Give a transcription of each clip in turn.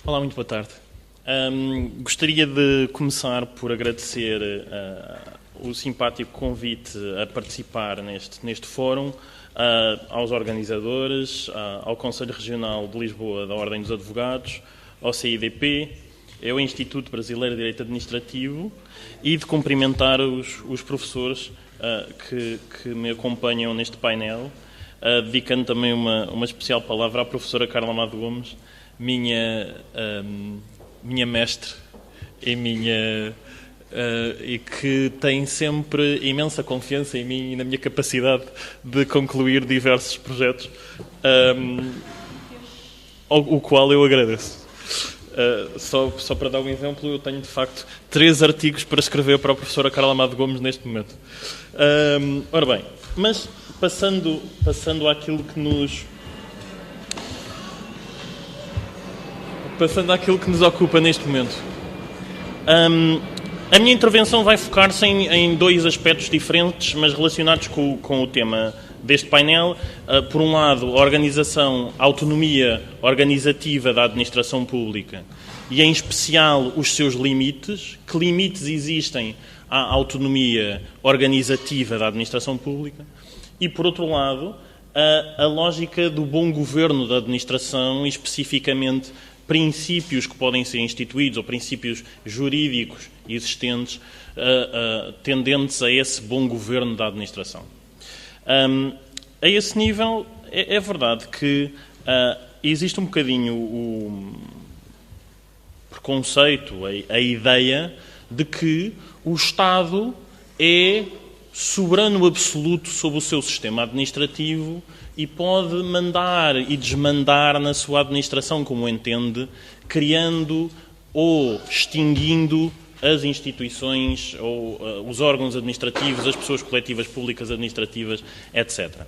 Olá, muito boa tarde. Gostaria de começar por agradecer o simpático convite a participar neste fórum, aos organizadores, ao Conselho Regional de Lisboa da Ordem dos Advogados, ao CIDP, ao Instituto Brasileiro de Direito Administrativo e de cumprimentar os professores que me acompanham neste painel, dedicando também uma especial palavra à professora Carla Amado Gomes, minha mestre e que tem sempre imensa confiança em mim e na minha capacidade de concluir diversos projetos, o qual eu agradeço. Só para dar um exemplo, eu tenho de facto 3 artigos para escrever para a professora Carla Amado Gomes neste momento. Ora bem, mas passando àquilo que nos ocupa neste momento. A minha intervenção vai focar-se em 2 aspectos diferentes, mas relacionados com o tema deste painel. Por um lado, a autonomia organizativa da administração pública e, em especial, os seus limites. Que limites existem à autonomia organizativa da administração pública? E, por outro lado, a lógica do bom governo da administração e, especificamente, princípios que podem ser instituídos ou princípios jurídicos existentes tendentes a esse bom governo da administração. A esse nível, é verdade que existe um bocadinho o preconceito, a ideia de que o Estado é soberano absoluto sobre o seu sistema administrativo e pode mandar e desmandar na sua administração como entende, criando ou extinguindo as instituições ou os órgãos administrativos, as pessoas coletivas públicas administrativas, etc.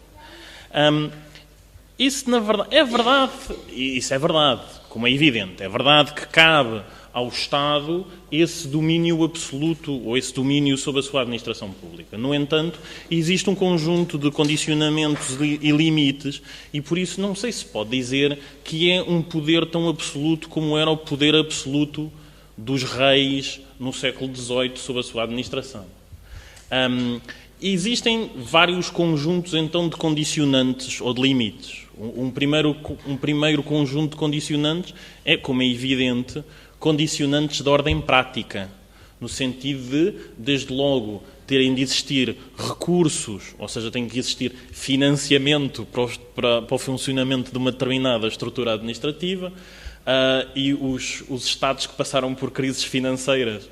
Isso, na verdade, isso é verdade, como é evidente. É verdade que cabe ao Estado esse domínio absoluto ou esse domínio sobre a sua administração pública. No entanto, existe um conjunto de condicionamentos e limites e, por isso, não sei se pode dizer que é um poder tão absoluto como era o poder absoluto dos reis no século XVIII sobre a sua administração. Existem vários conjuntos, então, de condicionantes ou de limites. Um primeiro conjunto de condicionantes é, como é evidente, condicionantes de ordem prática, no sentido de, desde logo, terem de existir recursos, ou seja, tem que existir financiamento para o funcionamento de uma determinada estrutura administrativa, e os Estados que passaram por crises financeiras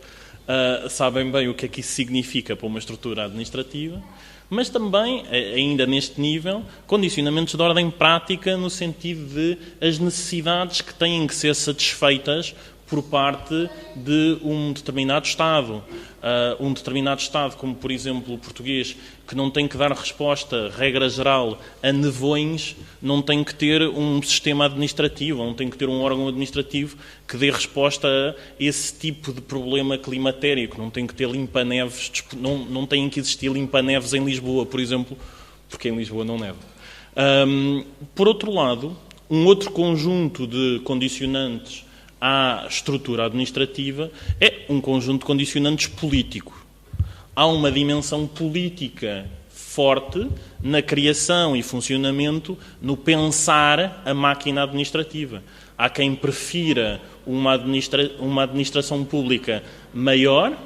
sabem bem o que é que isso significa para uma estrutura administrativa, mas também, ainda neste nível, condicionamentos de ordem prática no sentido de as necessidades que têm que ser satisfeitas por parte de um determinado Estado. Um determinado Estado, como por exemplo o português, que não tem que dar resposta, regra geral, a nevoins, não tem que ter um sistema administrativo, não tem que ter um órgão administrativo que dê resposta a esse tipo de problema climatérico, não tem que ter limpa-neves, não tem que existir limpa-neves em Lisboa, por exemplo, porque em Lisboa não neva. Por outro lado, um outro conjunto de condicionantes à estrutura administrativa é um conjunto de condicionantes políticos. Há uma dimensão política forte na criação e funcionamento, no pensar a máquina administrativa. Há quem prefira uma administração pública maior,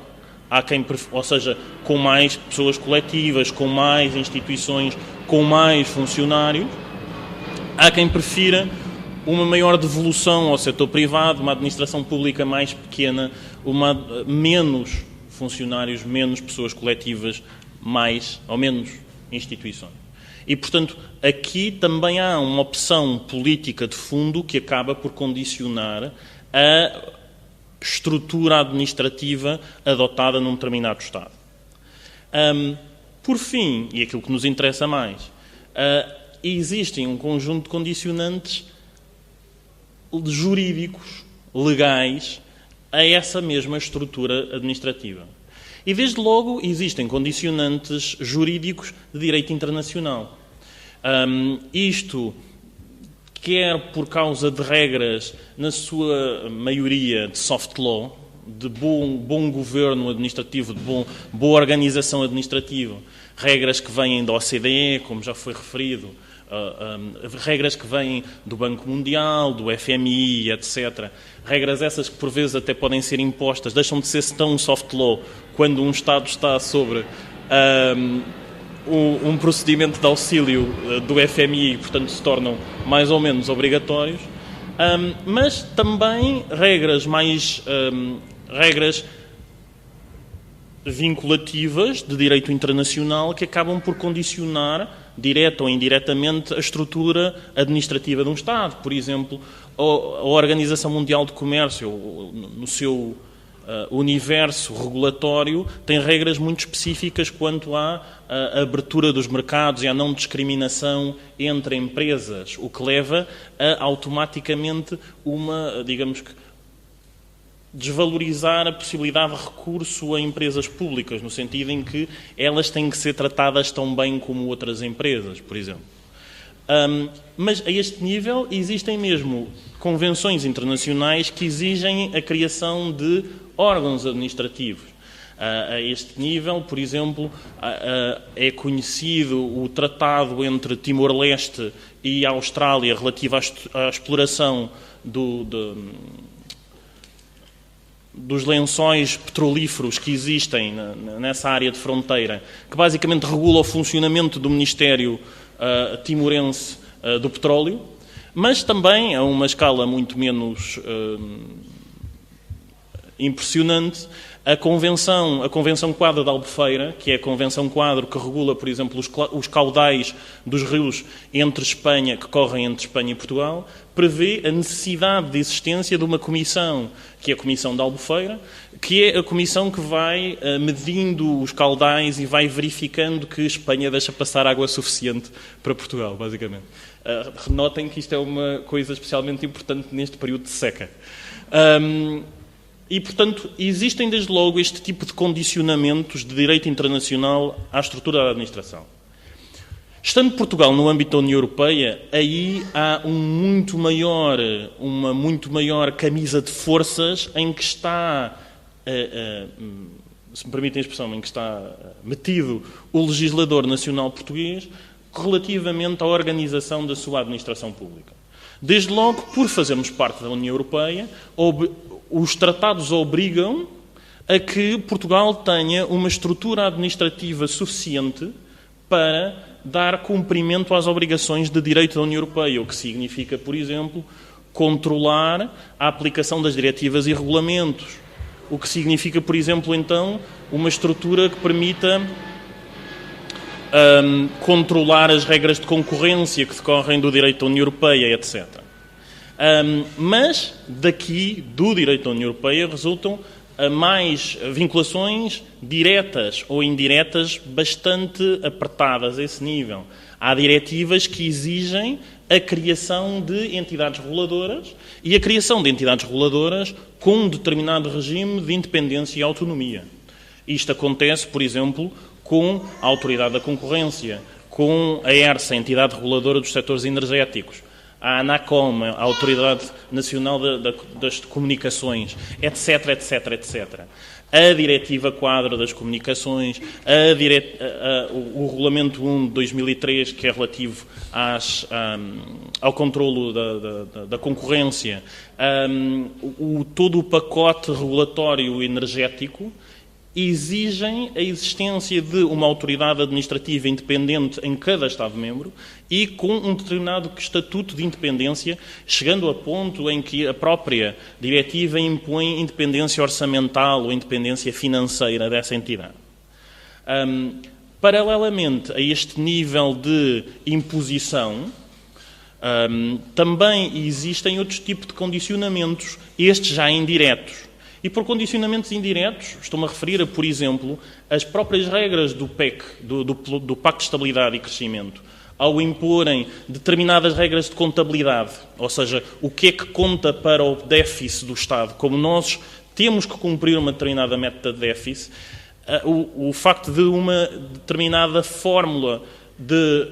ou seja, com mais pessoas coletivas, com mais instituições, com mais funcionários. Há quem prefira uma maior devolução ao setor privado, uma administração pública mais pequena, menos funcionários, menos pessoas coletivas, menos instituições. E, portanto, aqui também há uma opção política de fundo que acaba por condicionar a estrutura administrativa adotada num determinado Estado. Por fim, e aquilo que nos interessa mais, existem um conjunto de condicionantes jurídicos, legais, a essa mesma estrutura administrativa. E, desde logo, existem condicionantes jurídicos de direito internacional. Isto quer por causa de regras, na sua maioria, de soft law, de bom governo administrativo, de boa organização administrativa, regras que vêm da OCDE, como já foi referido, regras que vêm do Banco Mundial, do FMI, etc. Regras essas que por vezes até podem ser impostas, deixam de ser tão soft law quando um Estado está sobre um procedimento de auxílio do FMI e, portanto, se tornam mais ou menos obrigatórios, mas também regras vinculativas de direito internacional que acabam por condicionar, direta ou indiretamente, a estrutura administrativa de um Estado. Por exemplo, a Organização Mundial de Comércio, no seu universo regulatório, tem regras muito específicas quanto à abertura dos mercados e à não discriminação entre empresas, o que leva a automaticamente digamos que, desvalorizar a possibilidade de recurso a empresas públicas, no sentido em que elas têm que ser tratadas tão bem como outras empresas, por exemplo. Mas a este nível existem mesmo convenções internacionais que exigem a criação de órgãos administrativos. A este nível, por exemplo, é conhecido o tratado entre Timor-Leste e a Austrália relativo à exploração dos lençóis petrolíferos que existem nessa área de fronteira, que basicamente regula o funcionamento do Ministério timorense do petróleo, mas também a uma escala muito menos impressionante, a Convenção Quadro de Albufeira, que é a Convenção Quadro que regula, por exemplo, os caudais dos rios que correm entre Espanha e Portugal, prevê a necessidade de existência de uma comissão, que é a Comissão de Albufeira, que é a comissão que vai medindo os caudais e vai verificando que Espanha deixa passar água suficiente para Portugal, basicamente. Notem que isto é uma coisa especialmente importante neste período de seca. E, portanto, existem desde logo este tipo de condicionamentos de direito internacional à estrutura da administração. Estando Portugal no âmbito da União Europeia, aí há uma muito maior camisa de forças em que está, se me permitem a expressão, em que está metido o legislador nacional português relativamente à organização da sua administração pública. Desde logo, por fazermos parte da União Europeia, os tratados obrigam a que Portugal tenha uma estrutura administrativa suficiente para dar cumprimento às obrigações de direito da União Europeia, o que significa, por exemplo, controlar a aplicação das diretivas e regulamentos, o que significa, por exemplo, então, uma estrutura que permita controlar as regras de concorrência que decorrem do direito da União Europeia, etc. Mas daqui, do direito da União Europeia, resultam mais vinculações diretas ou indiretas bastante apertadas a esse nível. Há diretivas que exigem a criação de entidades reguladoras e a criação de entidades reguladoras com um determinado regime de independência e autonomia. Isto acontece, por exemplo, com a Autoridade da Concorrência, com a ERSA, a Entidade Reguladora dos Setores Energéticos, a ANACOM, a Autoridade Nacional das Comunicações, etc, etc, etc. A Diretiva Quadro das Comunicações, o Regulamento 1 de 2003, que é relativo ao controlo da concorrência, todo o pacote regulatório energético, exigem a existência de uma autoridade administrativa independente em cada Estado-membro e com um determinado estatuto de independência, chegando a ponto em que a própria diretiva impõe independência orçamental ou independência financeira dessa entidade. Paralelamente a este nível de imposição, também existem outros tipos de condicionamentos, estes já indiretos. E por condicionamentos indiretos, estou-me a referir a, por exemplo, as próprias regras do PEC, do Pacto de Estabilidade e Crescimento, ao imporem determinadas regras de contabilidade, ou seja, o que é que conta para o déficit do Estado, como nós temos que cumprir uma determinada meta de déficit, o facto de uma determinada fórmula de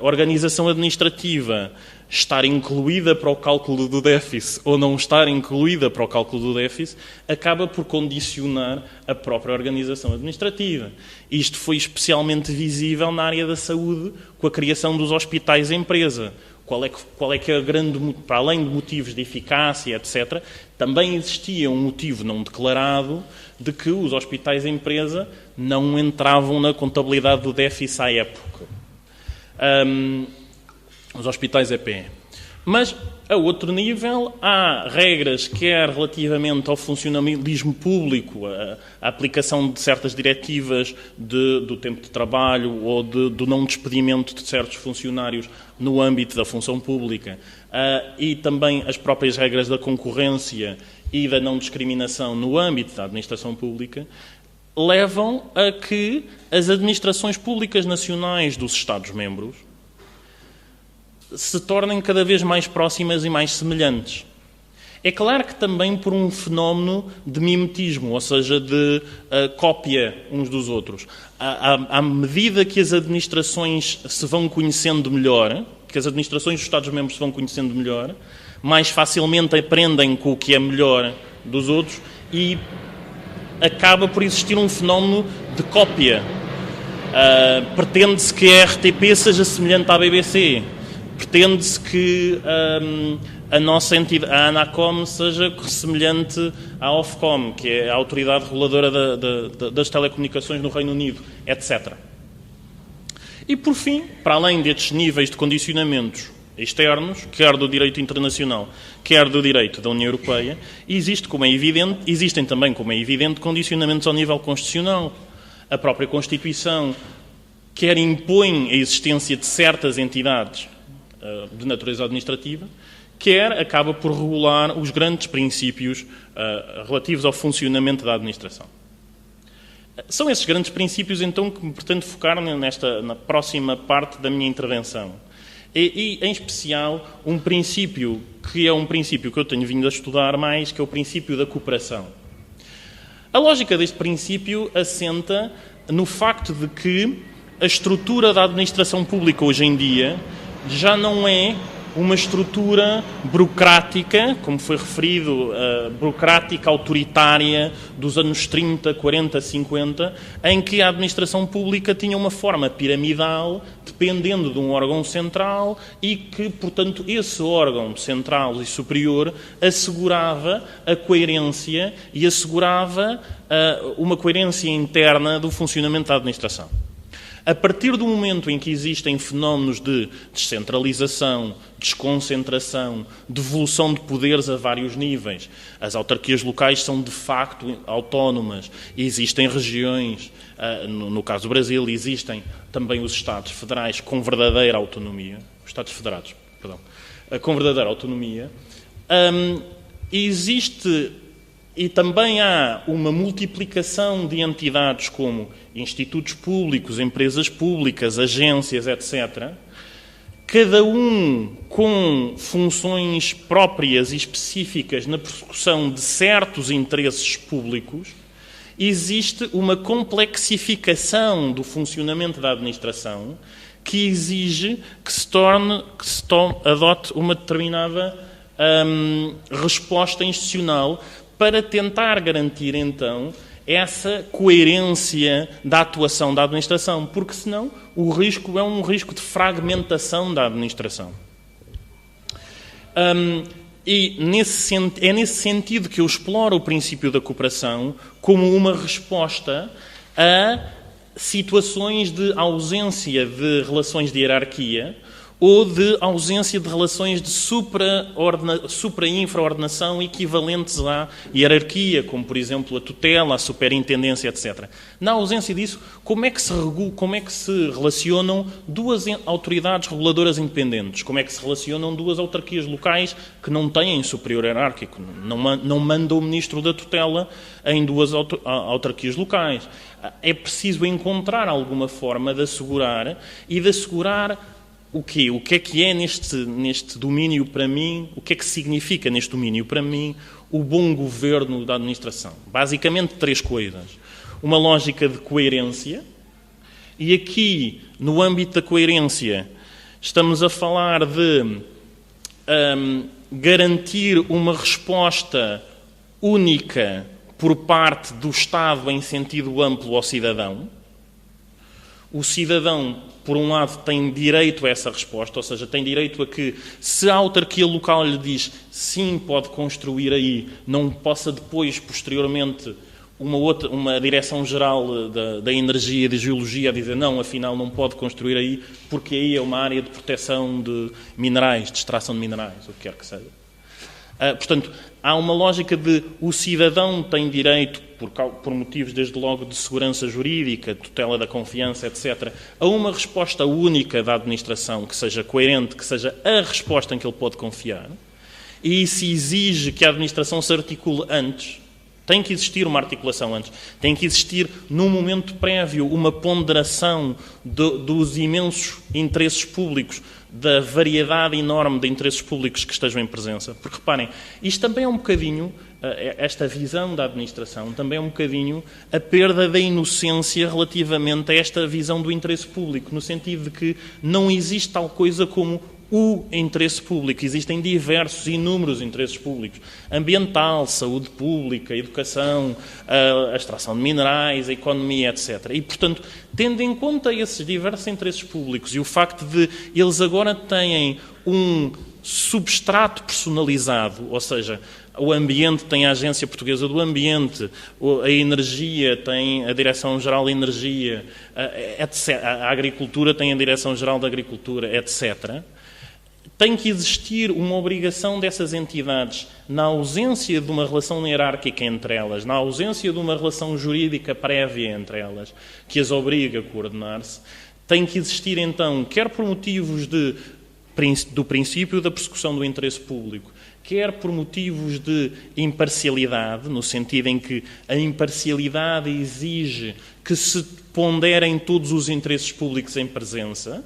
organização administrativa estar incluída para o cálculo do déficit ou não estar incluída para o cálculo do déficit, acaba por condicionar a própria organização administrativa. Isto foi especialmente visível na área da saúde, com a criação dos hospitais-empresa. Qual é que é a grande... Para além de motivos de eficácia, etc., também existia um motivo não declarado de que os hospitais-empresa não entravam na contabilidade do déficit à época. Os hospitais EPE. Mas, a outro nível, há regras, quer relativamente ao funcionalismo público, a aplicação de certas diretivas do tempo de trabalho ou do não despedimento de certos funcionários no âmbito da função pública, e também as próprias regras da concorrência e da não discriminação no âmbito da administração pública, levam a que as administrações públicas nacionais dos Estados-membros se tornem cada vez mais próximas e mais semelhantes. É claro que também por um fenómeno de mimetismo, ou seja, de cópia uns dos outros. À medida que as administrações se vão conhecendo melhor, que as administrações dos Estados-membros se vão conhecendo melhor, mais facilmente aprendem com o que é melhor dos outros e acaba por existir um fenómeno de cópia. Pretende-se que a RTP seja semelhante à BBC. Pretende-se que a nossa entidade, a ANACOM, seja semelhante à Ofcom, que é a autoridade reguladora das telecomunicações no Reino Unido, etc. E, por fim, para além destes níveis de condicionamentos externos, quer do direito internacional, quer do direito da União Europeia, existem também, como é evidente, condicionamentos ao nível constitucional. A própria Constituição quer impõe a existência de certas entidades de natureza administrativa, quer acaba por regular os grandes princípios relativos ao funcionamento da administração. São esses grandes princípios, então, que me pretendo focar na próxima parte da minha intervenção. E, em especial, um princípio que é um princípio que eu tenho vindo a estudar mais, que é o princípio da cooperação. A lógica deste princípio assenta no facto de que a estrutura da administração pública hoje em dia já não é uma estrutura burocrática, como foi referido, burocrática, autoritária, dos anos 30, 40, 50, em que a administração pública tinha uma forma piramidal, dependendo de um órgão central, e que, portanto, esse órgão central e superior assegurava a coerência e assegurava uma coerência interna do funcionamento da administração. A partir do momento em que existem fenómenos de descentralização, desconcentração, devolução de poderes a vários níveis, as autarquias locais são de facto autónomas, existem regiões, no caso do Brasil, existem também os Estados federais com verdadeira autonomia, os Estados federados, perdão, com verdadeira autonomia, existe e também há uma multiplicação de entidades como institutos públicos, empresas públicas, agências, etc., cada um com funções próprias e específicas na persecução de certos interesses públicos. Existe uma complexificação do funcionamento da administração que exige que se adote uma determinada resposta institucional para tentar garantir, então, essa coerência da atuação da administração, porque senão o risco é um risco de fragmentação da administração. E é nesse sentido que eu exploro o princípio da cooperação como uma resposta a situações de ausência de relações de hierarquia ou de ausência de relações de supra-infraordenação equivalentes à hierarquia, como, por exemplo, a tutela, a superintendência, etc. Na ausência disso, como é que se relacionam duas autoridades reguladoras independentes? Como é que se relacionam duas autarquias locais que não têm superior hierárquico? Não manda o ministro da tutela em duas autarquias locais. É preciso encontrar alguma forma de assegurar o quê? O que é neste domínio para mim, o que é que significa neste domínio para mim o bom governo da administração? Basicamente três coisas. Uma lógica de coerência, e aqui, no âmbito da coerência, estamos a falar de garantir uma resposta única por parte do Estado em sentido amplo ao cidadão. O cidadão, por um lado, tem direito a essa resposta, ou seja, tem direito a que, se a autarquia local lhe diz sim, pode construir aí, não possa depois, posteriormente, uma direção-geral da energia e da geologia a dizer não, afinal não pode construir aí, porque aí é uma área de proteção de minerais, de extração de minerais, o que quer que seja. Portanto, há uma lógica de o cidadão tem direito, por motivos desde logo de segurança jurídica, tutela da confiança, etc., a uma resposta única da administração que seja coerente, que seja a resposta em que ele pode confiar, e isso exige que a administração se articule antes. Tem que existir uma articulação antes. Tem que existir, num momento prévio, uma ponderação dos imensos interesses públicos, da variedade enorme de interesses públicos que estejam em presença. Porque, reparem, isto também é um bocadinho, esta visão da administração, também é um bocadinho a perda da inocência relativamente a esta visão do interesse público, no sentido de que não existe tal coisa como o interesse público. Existem diversos, inúmeros interesses públicos. Ambiental, saúde pública, educação, a extração de minerais, a economia, etc. E, portanto, tendo em conta esses diversos interesses públicos e o facto de eles agora têm um substrato personalizado, ou seja, o ambiente tem a Agência Portuguesa do Ambiente, a energia tem a Direção-Geral da Energia, etc. A agricultura tem a Direção-Geral da Agricultura, etc., tem que existir uma obrigação dessas entidades, na ausência de uma relação hierárquica entre elas, na ausência de uma relação jurídica prévia entre elas, que as obriga a coordenar-se, tem que existir então, quer por motivos do princípio da persecução do interesse público, quer por motivos de imparcialidade, no sentido em que a imparcialidade exige que se ponderem todos os interesses públicos em presença,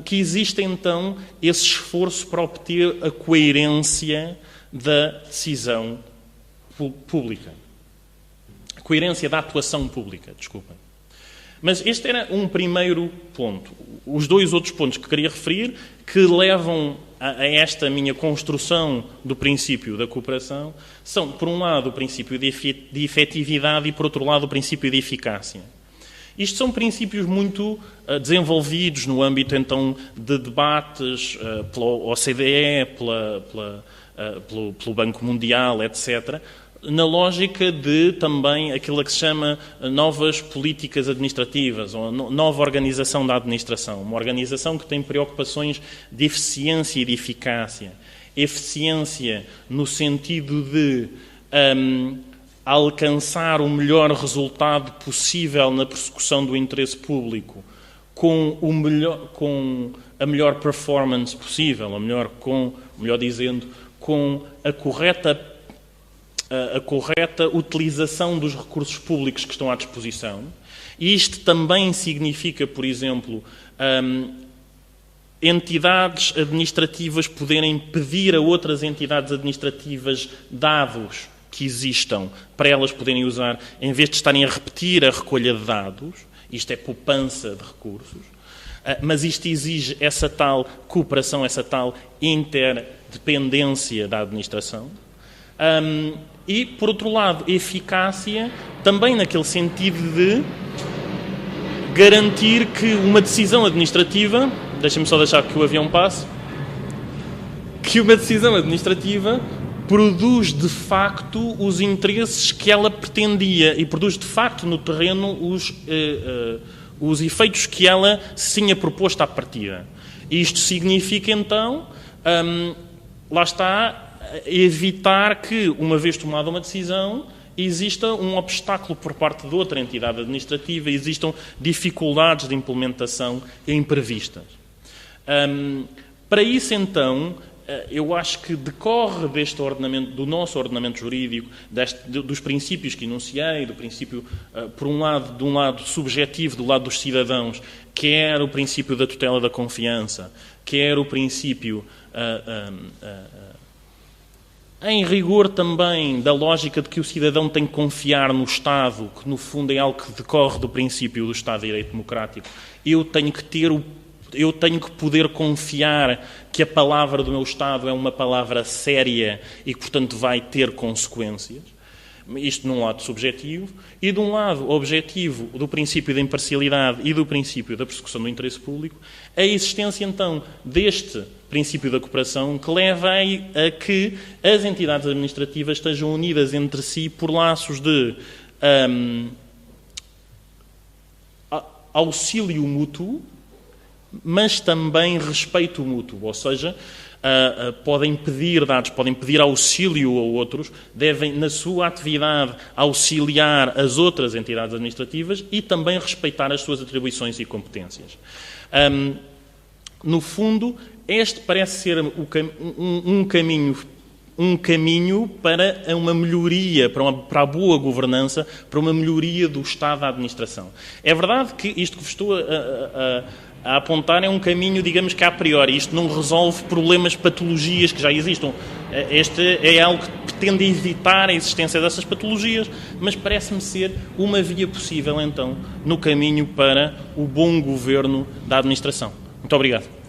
que existe então esse esforço para obter a coerência da decisão pública. A coerência da atuação pública, desculpem. Mas este era um primeiro ponto. Os dois outros pontos que queria referir, que levam a esta minha construção do princípio da cooperação, são, por um lado, o princípio de efetividade e, por outro lado, o princípio de eficácia. Isto são princípios muito desenvolvidos no âmbito, então, de debates pela OCDE, pelo Banco Mundial, etc., na lógica de também aquilo que se chama novas políticas administrativas, ou nova organização da administração. Uma organização que tem preocupações de eficiência e de eficácia. Eficiência no sentido de alcançar o melhor resultado possível na persecução do interesse público com a melhor performance possível, melhor dizendo, com a correta utilização dos recursos públicos que estão à disposição. E isto também significa, por exemplo, entidades administrativas poderem pedir a outras entidades administrativas dados que existam para elas poderem usar, em vez de estarem a repetir a recolha de dados. Isto é poupança de recursos. Mas isto exige essa tal cooperação, essa tal interdependência da administração. E, por outro lado, eficácia também naquele sentido de garantir que uma decisão administrativa, deixem-me só deixar que o avião passe, que uma decisão administrativa produz de facto os interesses que ela pretendia e produz de facto no terreno os efeitos que ela se tinha proposto à partida. Isto significa então, lá está, evitar que, uma vez tomada uma decisão, exista um obstáculo por parte de outra entidade administrativa, existam dificuldades de implementação imprevistas. Para isso, então, eu acho que decorre deste ordenamento, do nosso ordenamento jurídico, dos princípios que enunciei, do princípio, por um lado, de um lado subjetivo, do lado dos cidadãos, quer o princípio da tutela da confiança, quer o princípio, em rigor também, da lógica de que o cidadão tem que confiar no Estado, que no fundo é algo que decorre do princípio do Estado de Direito Democrático. Eu tenho que ter eu tenho que poder confiar que a palavra do meu Estado é uma palavra séria e que, portanto, vai ter consequências. Isto num lado subjetivo, e de um lado objetivo do princípio da imparcialidade e do princípio da persecução do interesse público, a existência então deste princípio da cooperação que leva a que as entidades administrativas estejam unidas entre si por laços de auxílio mútuo, mas também respeito mútuo, ou seja, podem pedir dados, podem pedir auxílio a outros, devem, na sua atividade, auxiliar as outras entidades administrativas e também respeitar as suas atribuições e competências. No fundo, este parece ser um caminho para uma melhoria, para a boa governança, para uma melhoria do Estado da administração. É verdade que isto que vos estou a apontar é um caminho, digamos que a priori. Isto não resolve problemas, patologias que já existam. Este é algo que pretende evitar a existência dessas patologias, mas parece-me ser uma via possível, então, no caminho para o bom governo da administração. Muito obrigado.